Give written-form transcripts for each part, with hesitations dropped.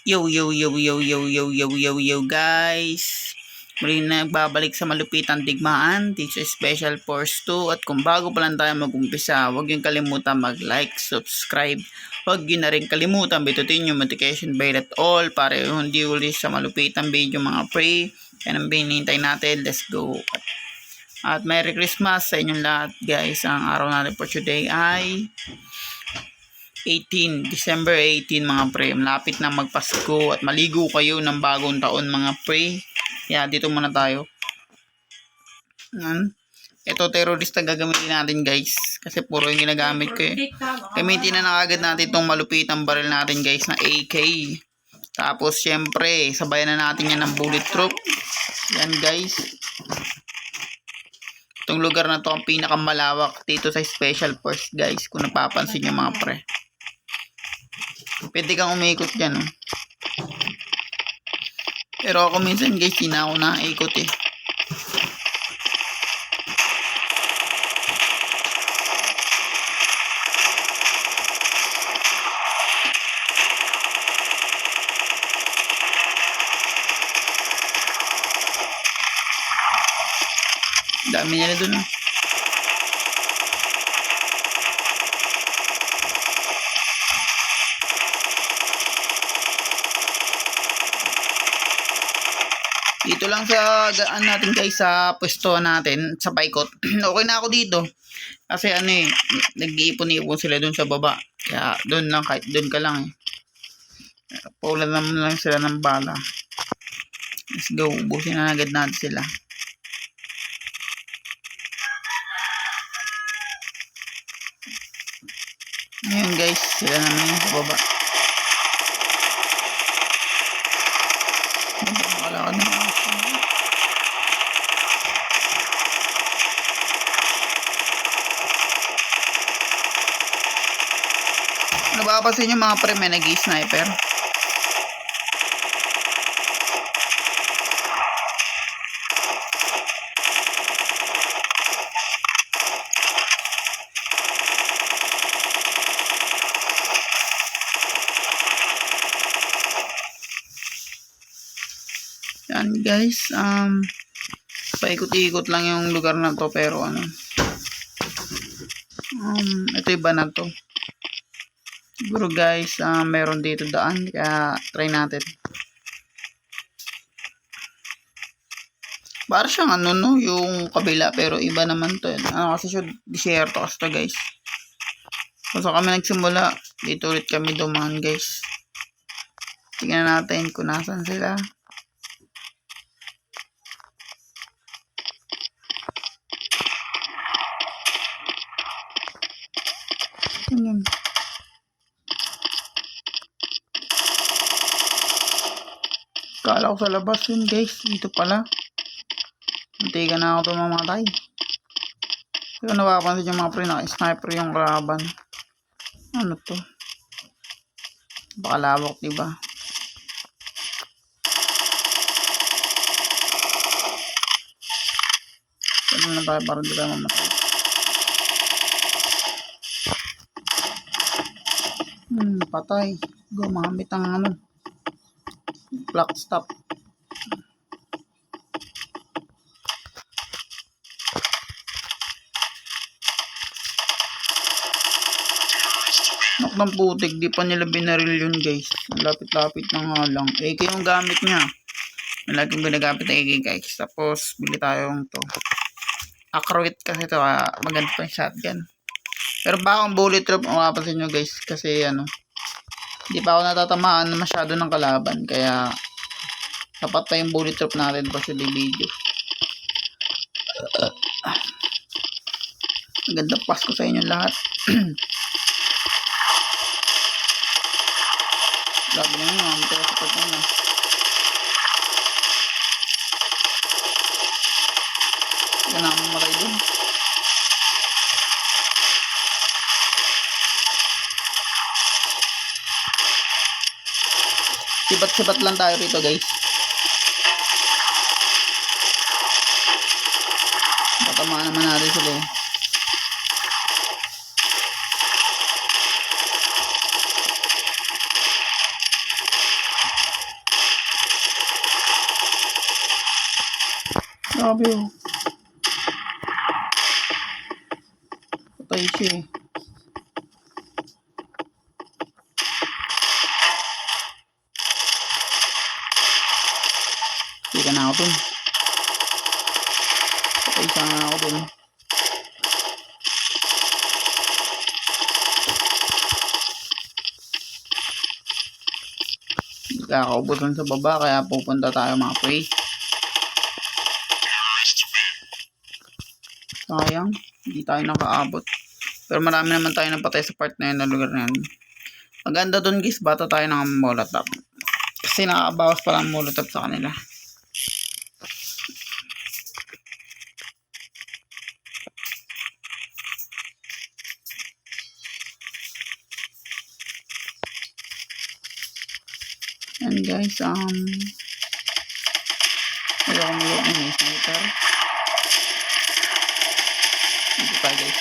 Yo, yo, yo, yo, yo, yo, yo, yo, yo, guys. Muli na nagbabalik sa Malupitan Digmaan, Teacher Special Force 2. At kung bago pa lang tayo mag-umpisa, huwag yung kalimutan mag-like, subscribe. Huwag yun na rin kalimutan, bitutin yung notification bell at all para hindi ulit sa Malupitan video mga pre. Yan ang binintay natin. Let's go. At Merry Christmas sa inyong lahat, guys. Ang araw natin for today ay December 18 mga pre. Malapit na magpasko at maligo kayo ng bagong taon mga pre. Kaya dito muna tayo. Ito terrorista gagamitin natin guys. Kasi puro yung ginagamit ko eh. Gamitin na agad natin itong malupitang baril natin guys na AK. Tapos syempre sabayan na natin yan ng bulletproof. Yan guys. Itong lugar na to ang pinakamalawak dito sa Special Force guys. Kung napapansin nyo mga pre. Pwede kang umikot dyan. Oh. Pero ako minsan guys, hindi na ako naikot eh. Dami nila dun. Oh. Dito lang sa daan natin guys sa pwesto natin sa Paikot. Okay na ako dito. Kasi ano eh, nag-iipon-ipon sila dun sa baba. Kaya dun lang, kahit dun ka lang eh. Paulan naman lang sila ng bala. Let's go, ubusin na agad natin sila. Ngayon guys, sila naman sa baba. Makalakad na ako. Napapansin nyo mga pre, may nag-i-sniper. Yan guys, paikot-ikot lang yung lugar na to pero ano, ito iba na to. Siguro guys, meron dito daan kaya try natin. Para siyang ano no, yung kabila pero iba naman to. Kasi siya disyerto kasi to guys. So kami nagsimula, dito ulit kami dumaan guys. Tingnan natin kung nasan sila. Ayan. Kala ko sa labas yun guys. Dito pala. Muntikan na ako ito mamatay. Kaya napapansin yung mga pre, naka-sniper yung kalaban. Ano to? Bakalawak diba? Kaya na tayo para hindi tayo mamatay. Patay. Gumamit ang ano. Black stop. Nok ng putik, di pa nila binaril yun guys. Lapit-lapit na nga lang. AK yung gamit niya. Malaging ginagamit na AK guys. Tapos bili tayo ng to. Acroit kasi to, maganda pa yung shotgun. Pero baka ang bulletproof, mapapansin nyo guys. Kasi ano, hindi pa ako natatamaan masyado ng kalaban. Kaya sapat pa yung bulletproof natin pa sa video. Magandang Pasko sa inyo lahat. Grabe naman mga mito sa pagkana. Hindi na mamatay dun. Sipat-sipat lang tayo rito guys. Tatamaan naman natin sila eh. Grabe oh. Patay siya eh. Hindi ka na ako dun. Patay sana ako dun. Hindi ka kakaubusan sa baba kaya pupunta tayo mga pre. Sayang, hindi tayo nakaabot. Pero marami naman tayo napatay sa part na yun na lugar na yun. Maganda dun guys, bata tayo ng molotov. Kasi nakakabawas pa lang molotov sa kanila. And guys, ayoko mag-look ng sniper. Dito tayo guys.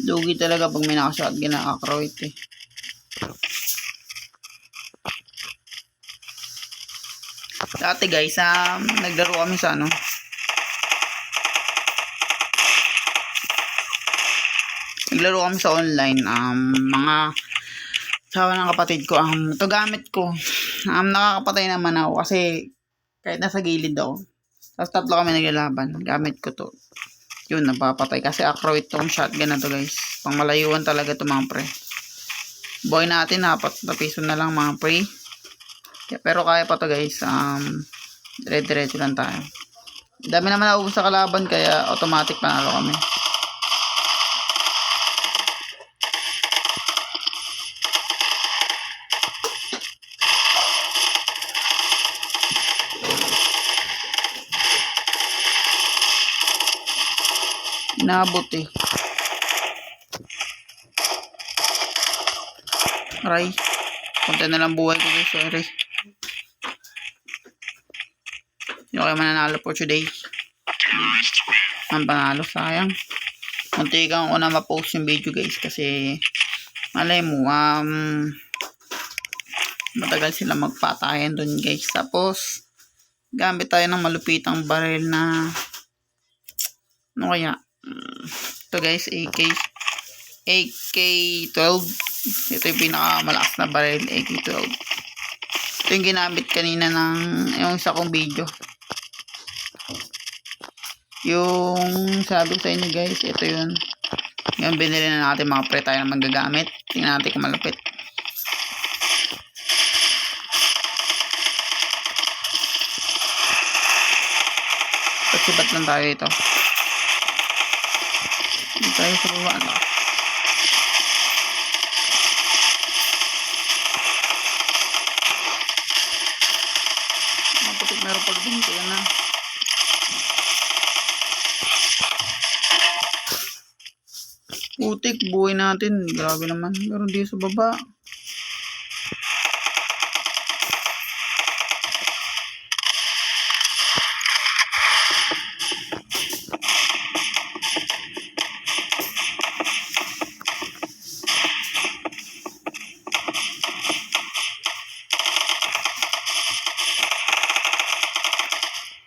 Lugi talaga pag may nakashotgun na akroit eh. Dati guys, naglaro kami sa naglaro kami sa online. Mga sawa ng kapatid ko, ito gamit ko. Nakakapatay naman ako kasi kahit nasa gilid ako. Tapos tatlo kami naglalaban. Gamit ko to. Yun, napapatay. Kasi akroit tong shotgun na to guys. Pang malayuan talaga to mga pre. Boy natin, 4 na piso na lang mga pre. Pero kaya pa to guys. Dire-diretso lang tayo. Dami naman naubos sa kalaban kaya automatic panalo kami. Inabot eh. Aray. Punta na lang buhay ko guys. Sorry. Hindi ko kayo mananalo for today. Ang panalo. Sayang. Muntikan ko na ma-post yung video guys. Kasi malay mo. Matagal sila magpatayan dun guys. Tapos gamit tayo ng malupitang baril na ano kaya? Ito guys, AK-12. Ito yung pinakamalakas na baril, AK-12. Ito yung ginamit kanina ng yung isa kong video. Yung sabi ko sa inyo guys, ito yun. Yung binili na natin mga pre tayo na magagamit. Tingnan natin kung malapit. Pasibat lang tayo ito. Hindi tayo sa baba na. Maputik meron pala din. Kaya na. Putik, buhay natin. Grabe naman. Meron din sa baba.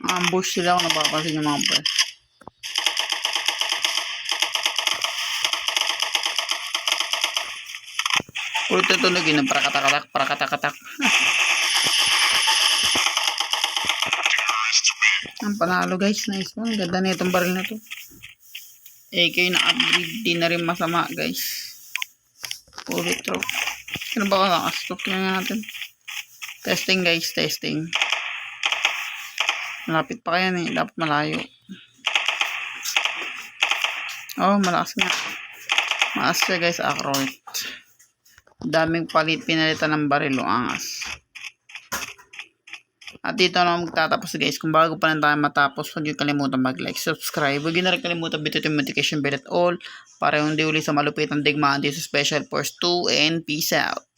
Ambush sila kung napapansin yung mga pre. Puro tutulogin ng parakatakatak. Ang panalo guys, nice one. Ganda na itong baril na to. AK na upgrade din na rin masama guys. Ulit throw. Ano ba kakastop na natin? Testing guys, testing. Malapit pa kaya eh. Dapat malayo. Oh, malakas nga. Malakas siya guys, akroit. Daming pinalitan ng baril o angas. At dito na magtatapos guys. Kung bago pa lang tayo matapos, huwag niyo kalimutan mag-like, subscribe. Huwag niyo na rin kalimutan bitutin yung notification bell at all para hindi uli sa malupit ang digmaan dito sa Special Force 2 and peace out.